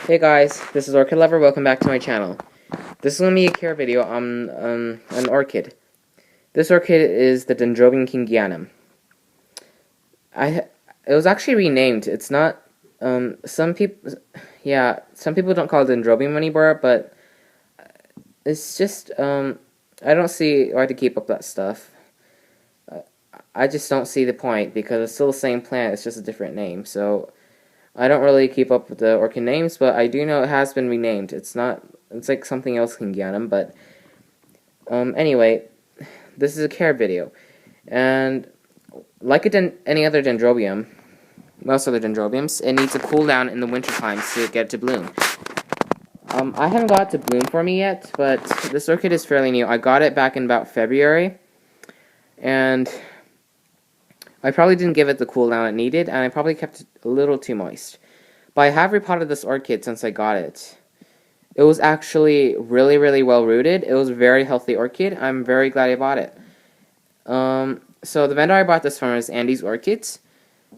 Hey guys, this is Orchid Lover. Welcome back to my channel. This is going to be a care video on an orchid. This orchid is the Dendrobium kingianum. It was actually renamed. It's not some people don't call it Dendrobium anymore, but it's just I don't see why to keep up that stuff. I just don't see the point because it's still the same plant. It's just a different name. So I don't really keep up with the orchid names, but I do know it has been renamed. It's like something else kingianum, but anyway, this is a care video. And like any other dendrobium, most other dendrobiums, it needs to cool down in the winter times to get it to bloom. I haven't got it to bloom for me yet, but this orchid is fairly new. I got it back in about February, and I probably didn't give it the cool down it needed, and I probably kept it a little too moist. But I have repotted this orchid since I got it. It was actually really, really well rooted. It was a very healthy orchid. I'm very glad I bought it. So the vendor I bought this from is Andy's Orchids,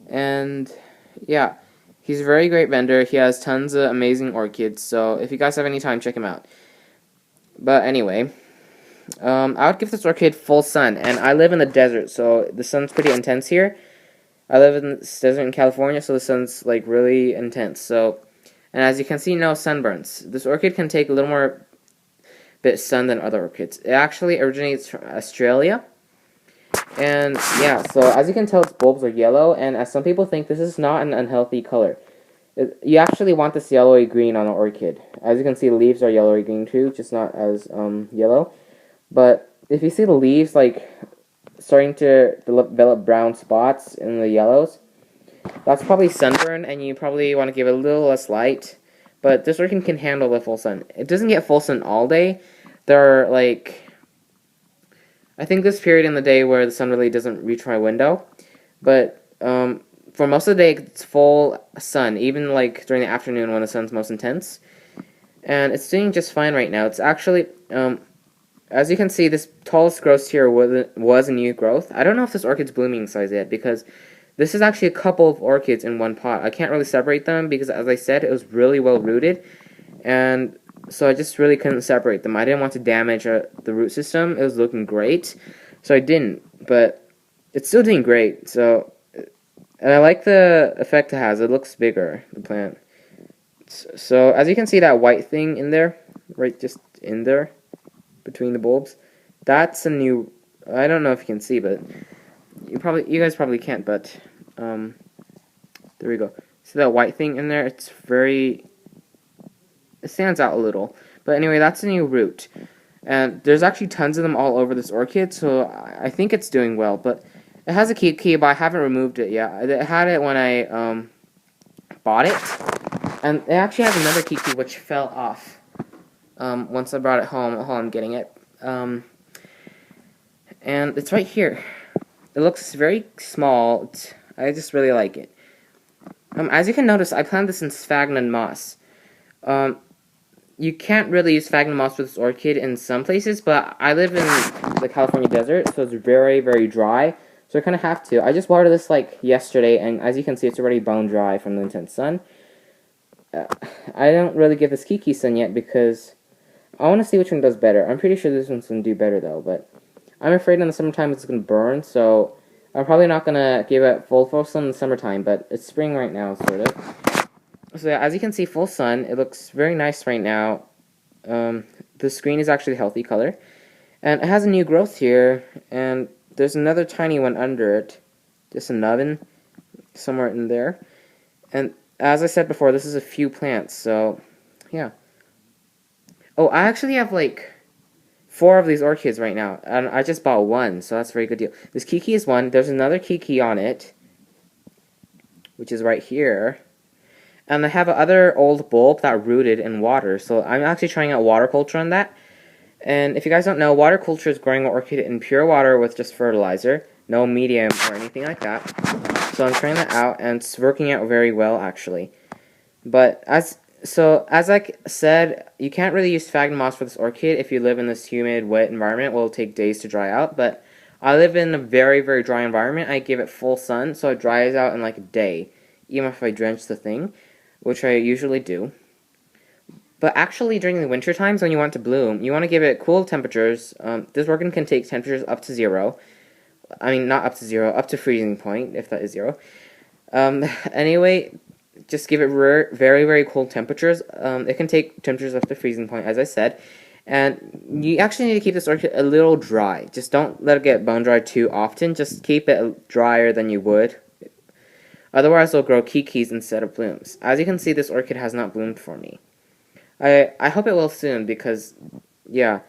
and yeah, he's a very great vendor. He has tons of amazing orchids, so if you guys have any time, check him out. But anyway, I would give this orchid full sun, and I live in the desert, so the sun's pretty intense here. I live in this desert in California, so the sun's like really intense. So, and as you can see, no sunburns. This orchid can take a little more bit sun than other orchids. It actually originates from Australia, and yeah. So as you can tell, its bulbs are yellow, and as some people think, this is not an unhealthy color. You actually want this yellowy green on an orchid. As you can see, the leaves are yellowy green too, just not as yellow. But if you see the leaves like starting to develop brown spots in the yellows, that's probably sunburn, and you probably want to give it a little less light. But this orchid can handle the full sun. It doesn't get full sun all day. There are I think this period in the day where the sun really doesn't reach my window. But for most of the day, it's full sun, even like during the afternoon when the sun's most intense. And it's doing just fine right now. It's actually as you can see, this tallest growth here was a new growth. I don't know if this orchid's blooming size yet, because this is actually a couple of orchids in one pot. I can't really separate them because, as I said, it was really well rooted, and so I just really couldn't separate them. I didn't want to damage the root system. It was looking great, so I didn't, but it's still doing great. So, and I like the effect it has. It looks bigger, the plant. So, as you can see, that white thing in there, right just in there, between the bulbs, that's a new, I don't know if you can see, but you guys probably can't, but there we go. See that white thing in there? It stands out a little. But anyway, that's a new root, and there's actually tons of them all over this orchid, so I think it's doing well. But it has a key, but I haven't removed it yet. I had it when I bought it, and it actually has another key which fell off once I brought it home while I'm getting it. And it's right here. It looks very small. I just really like it. As you can notice, I planted this in sphagnum moss. You can't really use sphagnum moss with this orchid in some places, but I live in the California desert, so it's very, very dry. So I kind of have to. I just watered this like yesterday, and as you can see, it's already bone dry from the intense sun. I don't really give this kiki sun yet because I want to see which one does better. I'm pretty sure this one's going to do better, though, but I'm afraid in the summertime it's going to burn, so I'm probably not going to give it full sun in the summertime, but it's spring right now, sort of. So yeah, as you can see, full sun. It looks very nice right now. The screen is actually a healthy color, and it has a new growth here, and there's another tiny one under it, just a nubbin somewhere in there. And as I said before, this is a few plants, so yeah. Oh, I actually have like 4 of these orchids right now, and I just bought one, so that's a very good deal. This kiki is one. There's another kiki on it, which is right here. And I have another old bulb that rooted in water, so I'm actually trying out water culture on that. And if you guys don't know, water culture is growing an orchid in pure water with just fertilizer, no medium or anything like that. So I'm trying that out, and it's working out very well, actually. But as I said, you can't really use sphagnum moss for this orchid if you live in this humid, wet environment. Well, it'll take days to dry out, but I live in a very, very dry environment. I give it full sun, so it dries out in like a day, even if I drench the thing, which I usually do. But actually, during the winter times when you want to bloom, you want to give it cool temperatures. This orchid can take temperatures up to 0. I mean, not up to 0, up to freezing point, if that is 0. Anyway, just give it very, very cold temperatures. It can take temperatures up to freezing point, as I said. And you actually need to keep this orchid a little dry. Just don't let it get bone dry too often. Just keep it drier than you would. Otherwise, it'll grow kikis instead of blooms. As you can see, this orchid has not bloomed for me. I hope it will soon because, yeah.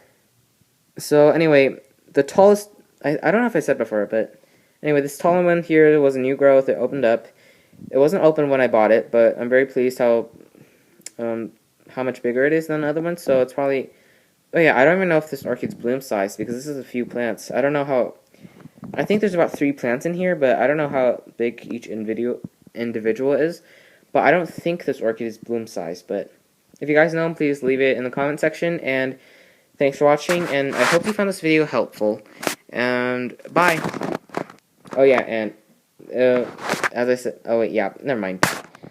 So anyway, the tallest, I don't know if I said before, but anyway, this taller one here was a new growth. It opened up. It wasn't open when I bought it, but I'm very pleased how much bigger it is than the other one. So it's probably, oh yeah, I don't even know if this orchid's bloom size because this is a few plants. I don't know how, I think there's about 3 plants in here, but I don't know how big each individual is. But I don't think this orchid is bloom size, but if you guys know, please leave it in the comment section, and thanks for watching, and I hope you found this video helpful, and bye! Oh yeah, and, as I said, oh wait, yeah, never mind.